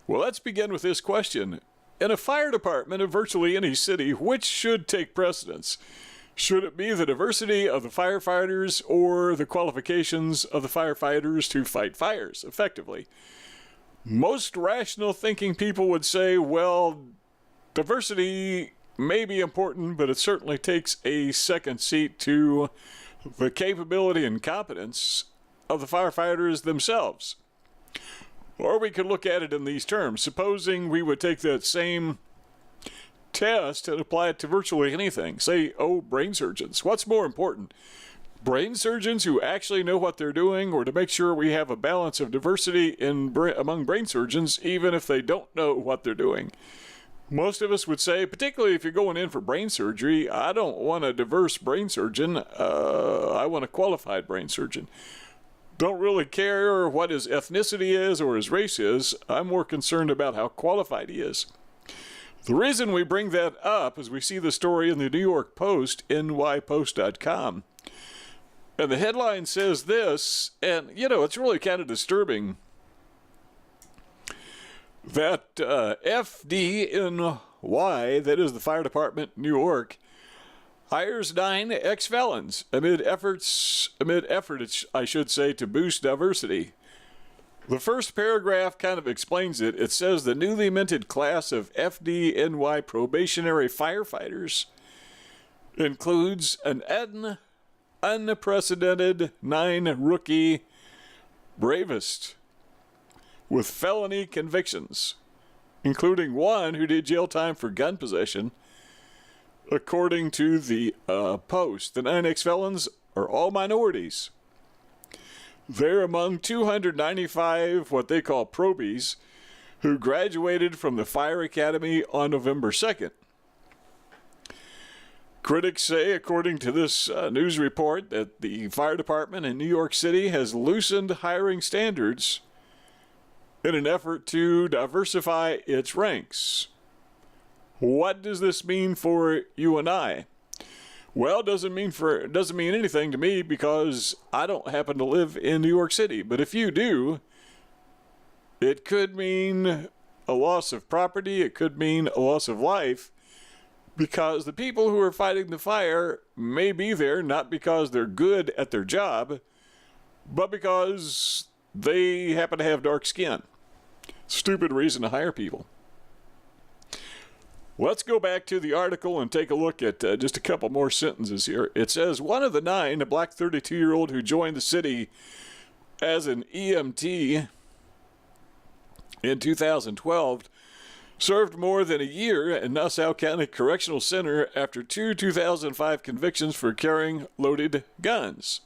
Well, let's begin with this question. In a fire department of virtually any city, which should take precedence? Should it be the diversity of the firefighters or the qualifications of the firefighters to fight fires effectively? Most rational thinking people would say, well, diversity may be important, but it certainly takes a second seat to the capability and competence of the firefighters themselves. Or we could look at it in these terms. Supposing we would take that same test and apply it to virtually anything. Say, brain surgeons. What's more important? Brain surgeons who actually know what they're doing, or to make sure we have a balance of diversity among brain surgeons, even if they don't know what they're doing? Most of us would say, particularly if you're going in for brain surgery, I don't want a diverse brain surgeon. I want a qualified brain surgeon. Don't really care what his ethnicity is or his race is. I'm more concerned about how qualified he is. The reason we bring that up is we see the story in the New York Post, nypost.com. And the headline says this, and it's really kind of disturbing that FDNY, that is the fire department in New York, hires 9 ex-felons amid effort, I should say, to boost diversity. The first paragraph kind of explains it. It says the newly minted class of FDNY probationary firefighters includes an unprecedented 9 rookie bravest with felony convictions, including one who did jail time for gun possession. According to the Post, the 9 ex-felons are all minorities. They're among 295 what they call probies who graduated from the Fire Academy on November 2nd. Critics say, according to this news report, that the fire department in New York City has loosened hiring standards in an effort to diversify its ranks. What does this mean for you and I? Well, it doesn't mean anything to me because I don't happen to live in New York City. But if you do, it could mean a loss of property. It could mean a loss of life, because the people who are fighting the fire may be there not because they're good at their job, but because they happen to have dark skin. Stupid reason to hire people. Let's go back to the article and take a look at just a couple more sentences here. It says, one of the 9, a black 32-year-old who joined the city as an EMT in 2012, served more than a year in Nassau County Correctional Center after 2 2005 convictions for carrying loaded guns.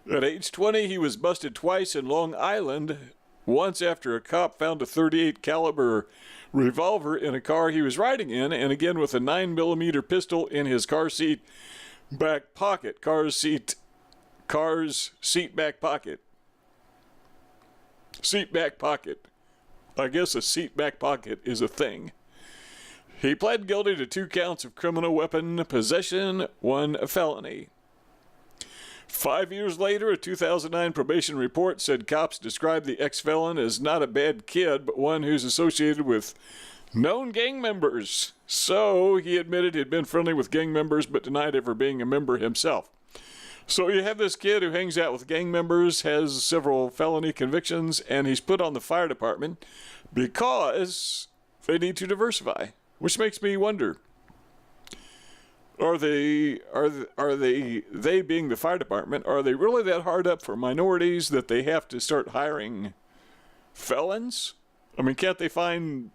At age 20, he was busted twice in Long Island, once after a cop found a .38 caliber revolver in a car he was riding in, and again with a 9mm pistol in his car's seat back pocket. Seat back pocket. Seat back pocket. I guess a seat back pocket is a thing. He pled guilty to 2 counts of criminal weapon possession, 1 felony. 5 years later, a 2009 probation report said cops described the ex-felon as not a bad kid, but one who's associated with known gang members. So he admitted he'd been friendly with gang members, but denied ever being a member himself. So you have this kid who hangs out with gang members, has several felony convictions, and he's put on the fire department because they need to diversify, which makes me wonder. Are they being the fire department, are they really that hard up for minorities that they have to start hiring felons? I mean, can't they find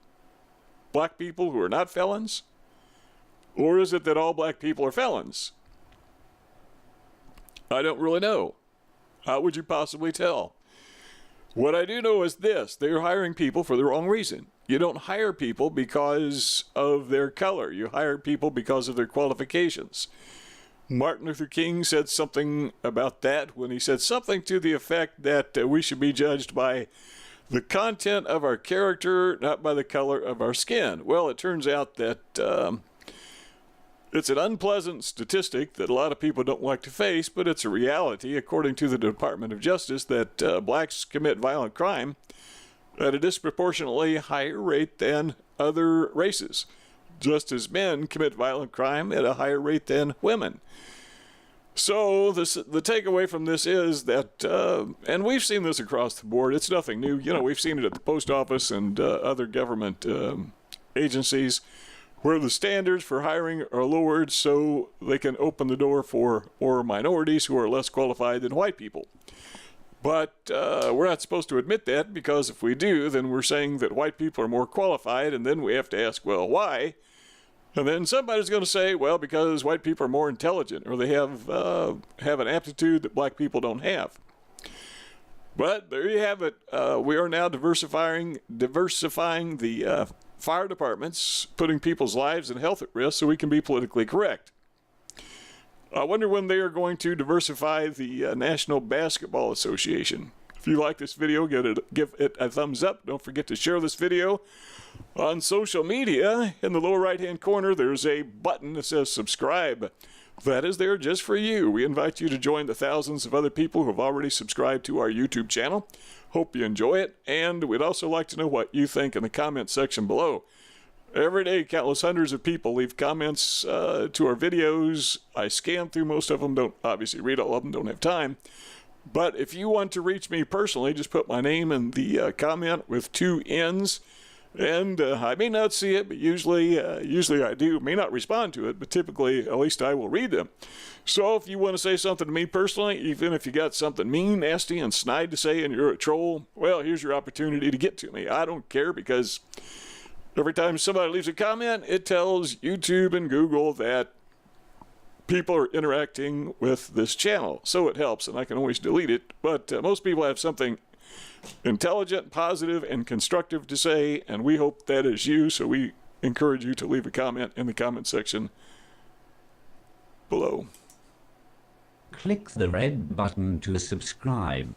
black people who are not felons? Or is it that all black people are felons? I don't really know. How would you possibly tell? What I do know is this: they're hiring people for the wrong reason. You don't hire people because of their color. You hire people because of their qualifications. Martin Luther King said something about that when he said something to the effect that we should be judged by the content of our character, not by the color of our skin. Well, it turns out that it's an unpleasant statistic that a lot of people don't like to face, but it's a reality, according to the Department of Justice, that blacks commit violent crime at a disproportionately higher rate than other races, just as men commit violent crime at a higher rate than women. So the takeaway from this is that, and we've seen this across the board, it's nothing new. You know, we've seen it at the post office and other government agencies where the standards for hiring are lowered so they can open the door for more minorities who are less qualified than white people. But we're not supposed to admit that, because if we do, then we're saying that white people are more qualified, and then we have to ask, well, why? And then somebody's going to say, well, because white people are more intelligent, or they have an aptitude that black people don't have. But there you have it. We are now diversifying the fire departments, putting people's lives and health at risk so we can be politically correct. I wonder when they are going to diversify the National Basketball Association. If you like this video, give it a thumbs up. Don't forget to share this video on social media. In the lower right-hand corner, there's a button that says subscribe. That is there just for you. We invite you to join the thousands of other people who have already subscribed to our YouTube channel. Hope you enjoy it, and we'd also like to know what you think in the comment section below. Every day, countless hundreds of people leave comments to our videos. I scan through most of them, don't obviously read all of them, don't have time. But if you want to reach me personally, just put my name in the comment with 2 N's. And I may not see it, but usually I do. May not respond to it, but typically, at least I will read them. So if you want to say something to me personally, even if you got something mean, nasty, and snide to say and you're a troll, well, here's your opportunity to get to me. I don't care, because every time somebody leaves a comment, it tells YouTube and Google that people are interacting with this channel. So it helps, and I can always delete it. But most people have something intelligent, positive, and constructive to say, and we hope that is you, so we encourage you to leave a comment in the comment section below. Click the red button to subscribe.